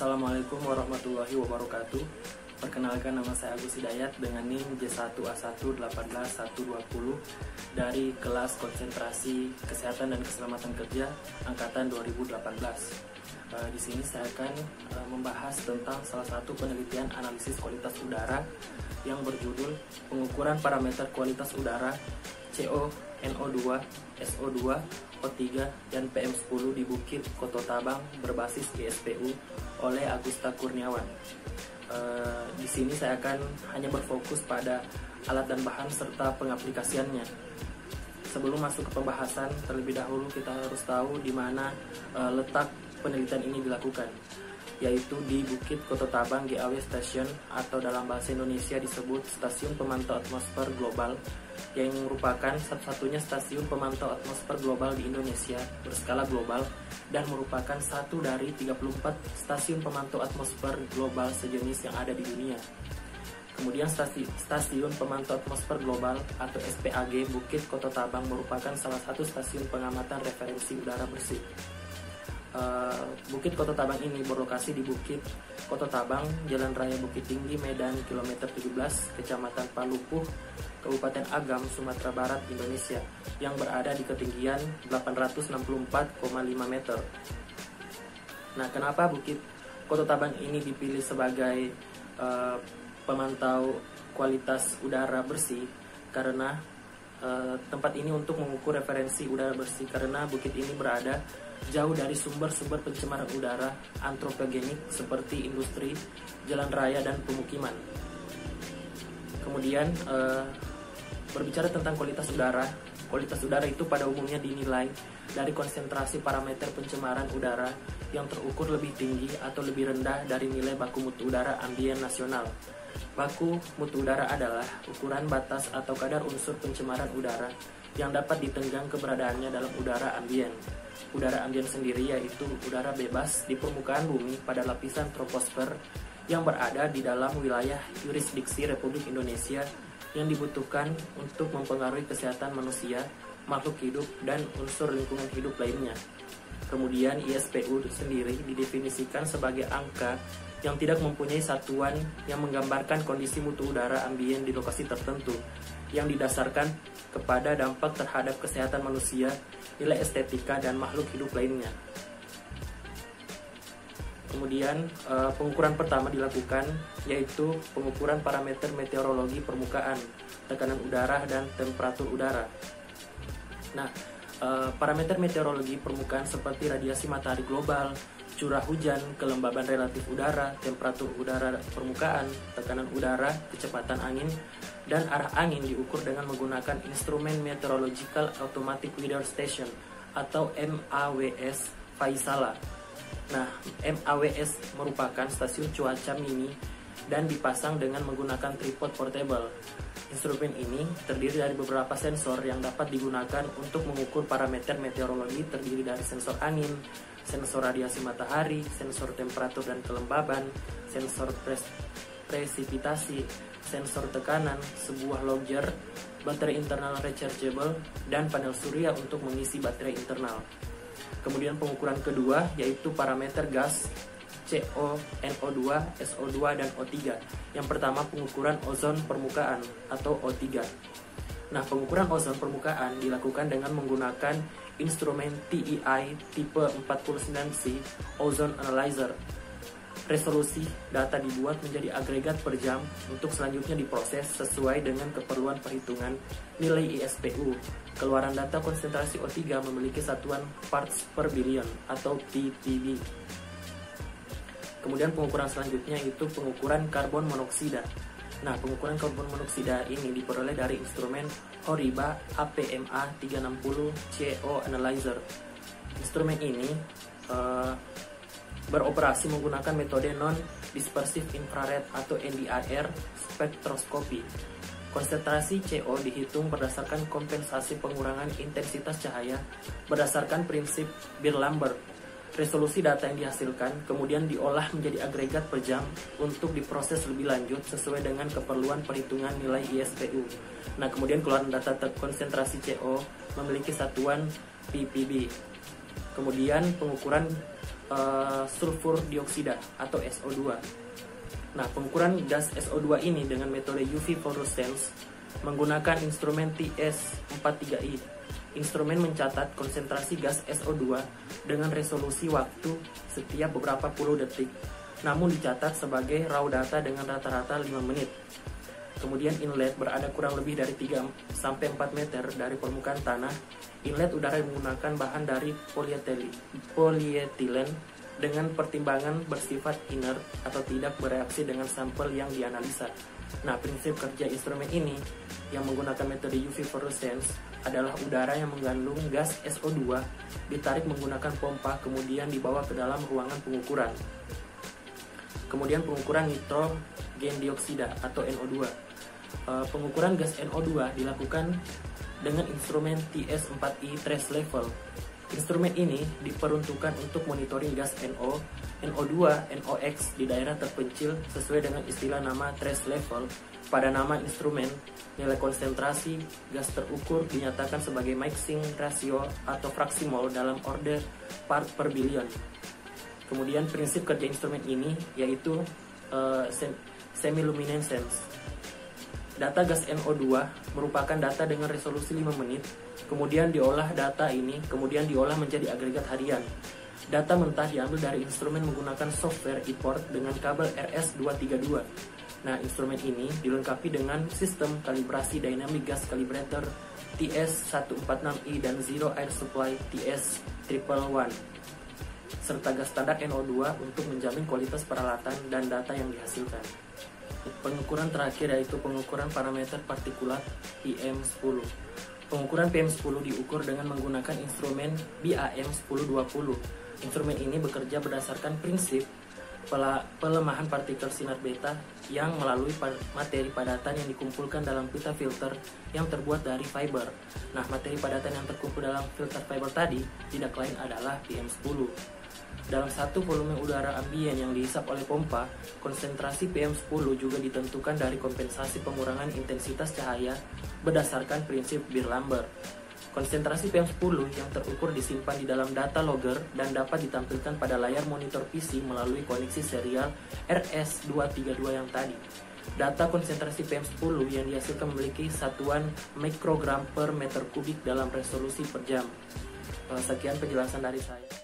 Assalamualaikum warahmatullahi wabarakatuh. Perkenalkan, nama saya Agus Hidayat dengan NIM J1A118120 dari kelas konsentrasi kesehatan dan keselamatan kerja angkatan 2018. Di sini saya akan membahas tentang salah satu penelitian analisis kualitas udara yang berjudul pengukuran parameter kualitas udara CO, NO2, SO2, O3, dan PM10 di Bukit Kototabang berbasis ISPU oleh Agusta Kurniawan. Di sini saya akan hanya berfokus pada alat dan bahan serta pengaplikasiannya. Sebelum masuk ke pembahasan, terlebih dahulu kita harus tahu di mana letak penelitian ini dilakukan, yaitu di Bukit Kototabang GAW Station, atau dalam bahasa Indonesia disebut Stasiun Pemantau Atmosfer Global, yang merupakan satu-satunya stasiun pemantau atmosfer global di Indonesia berskala global dan merupakan satu dari 34 stasiun pemantau atmosfer global sejenis yang ada di dunia. Kemudian Stasiun Pemantau Atmosfer Global atau SPAG Bukit Kototabang merupakan salah satu stasiun pengamatan referensi udara bersih. Bukit Kototabang ini berlokasi di Bukit Kototabang, Jalan Raya Bukit Tinggi, Medan, kilometer 17, Kecamatan Palupuh, Kabupaten Agam, Sumatera Barat, Indonesia, yang berada di ketinggian 864,5 meter. Nah, kenapa Bukit Kototabang ini dipilih sebagai pemantau kualitas udara bersih? Karena tempat ini untuk mengukur referensi udara bersih, karena bukit ini berada jauh dari sumber-sumber pencemaran udara antropogenik seperti industri, jalan raya, dan pemukiman. Kemudian berbicara tentang kualitas udara itu pada umumnya dinilai dari konsentrasi parameter pencemaran udara yang terukur lebih tinggi atau lebih rendah dari nilai baku mutu udara ambien nasional. Baku mutu udara adalah ukuran batas atau kadar unsur pencemaran udara yang dapat ditenggang keberadaannya dalam udara ambien. Udara ambien sendiri yaitu udara bebas di permukaan bumi pada lapisan troposfer yang berada di dalam wilayah yurisdiksi Republik Indonesia yang dibutuhkan untuk mempengaruhi kesehatan manusia, makhluk hidup, dan unsur lingkungan hidup lainnya. Kemudian ISPU sendiri didefinisikan sebagai angka yang tidak mempunyai satuan yang menggambarkan kondisi mutu udara ambien di lokasi tertentu, yang didasarkan kepada dampak terhadap kesehatan manusia, nilai estetika, dan makhluk hidup lainnya. Kemudian pengukuran pertama dilakukan, yaitu pengukuran parameter meteorologi permukaan, tekanan udara, dan temperatur udara. Nah, parameter meteorologi permukaan seperti radiasi matahari global, curah hujan, kelembaban relatif udara, temperatur udara permukaan, tekanan udara, kecepatan angin, dan arah angin diukur dengan menggunakan instrumen Meteorological Automatic Weather Station atau MAWS Faisala. Nah, MAWS merupakan stasiun cuaca mini dan dipasang dengan menggunakan tripod portable. Instrumen ini terdiri dari beberapa sensor yang dapat digunakan untuk mengukur parameter meteorologi, terdiri dari sensor angin, sensor radiasi matahari, sensor temperatur dan kelembaban, sensor presipitasi, sensor tekanan, sebuah logger, baterai internal rechargeable, dan panel surya untuk mengisi baterai internal. Kemudian pengukuran kedua yaitu parameter gas CO, NO2, SO2, dan O3. Yang pertama pengukuran ozon permukaan atau O3. Nah, pengukuran ozon permukaan dilakukan dengan menggunakan instrumen TEI tipe 49C Ozone Analyzer. Resolusi data dibuat menjadi agregat per jam untuk selanjutnya diproses sesuai dengan keperluan perhitungan nilai ISPU. Keluaran data konsentrasi O3 memiliki satuan parts per billion atau ppb. Kemudian pengukuran selanjutnya itu pengukuran karbon monoksida. Nah, pengukuran karbon monoksida ini diperoleh dari instrumen HORIBA APMA 360 CO Analyzer. Instrumen ini beroperasi menggunakan metode non-dispersive infrared atau NDIR spektroskopi. Konsentrasi CO dihitung berdasarkan kompensasi pengurangan intensitas cahaya berdasarkan prinsip Beer-Lambert. Resolusi data yang dihasilkan kemudian diolah menjadi agregat per jam untuk diproses lebih lanjut sesuai dengan keperluan perhitungan nilai ISPU. Nah, kemudian keluaran data konsentrasi CO memiliki satuan ppb. Kemudian pengukuran sulfur dioksida atau SO2. Nah, pengukuran gas SO2 ini dengan metode UV fluorescence menggunakan instrumen TS43i. Instrumen mencatat konsentrasi gas SO2 dengan resolusi waktu setiap beberapa puluh detik, namun dicatat sebagai raw data dengan rata-rata 5 menit. Kemudian inlet berada kurang lebih dari 3-4 meter dari permukaan tanah. Inlet udara menggunakan bahan dari polietilen dengan pertimbangan bersifat inert atau tidak bereaksi dengan sampel yang dianalisa. Nah, prinsip kerja instrumen ini yang menggunakan metode UV fluorescence adalah udara yang mengandung gas SO2 ditarik menggunakan pompa kemudian dibawa ke dalam ruangan pengukuran. Kemudian pengukuran nitrogen dioksida atau NO2. Pengukuran gas NO2 dilakukan dengan instrumen TS4i trace level. Instrumen ini diperuntukkan untuk monitoring gas NO, NO2, NOx di daerah terpencil sesuai dengan istilah nama trace level. Pada nama instrumen, nilai konsentrasi gas terukur dinyatakan sebagai mixing ratio atau fraksi mol dalam order part per billion. Kemudian prinsip kerja instrumen ini yaitu semiluminescence. Data gas NO2 merupakan data dengan resolusi 5 menit, kemudian diolah data ini, kemudian diolah menjadi agregat harian. Data mentah diambil dari instrumen menggunakan software ePort dengan kabel RS232. Nah, instrumen ini dilengkapi dengan sistem kalibrasi Dynamic Gas Calibrator TS146i dan Zero Air Supply TS111, serta gas standar NO2 untuk menjamin kualitas peralatan dan data yang dihasilkan. Pengukuran terakhir yaitu pengukuran parameter partikulat PM10. Pengukuran PM10 diukur dengan menggunakan instrumen BAM1020. Instrumen ini bekerja berdasarkan prinsip pelemahan partikel sinar beta yang melalui materi padatan yang dikumpulkan dalam pita filter yang terbuat dari fiber. Nah, materi padatan yang terkumpul dalam filter fiber tadi tidak lain adalah PM10. Dalam satu volume udara ambien yang dihisap oleh pompa, konsentrasi PM10 juga ditentukan dari kompensasi pengurangan intensitas cahaya berdasarkan prinsip Beer-Lambert. Konsentrasi PM10 yang terukur disimpan di dalam data logger dan dapat ditampilkan pada layar monitor PC melalui koneksi serial RS232 yang tadi. Data konsentrasi PM10 yang dihasilkan memiliki satuan mikrogram per meter kubik dalam resolusi per jam. Sekian penjelasan dari saya.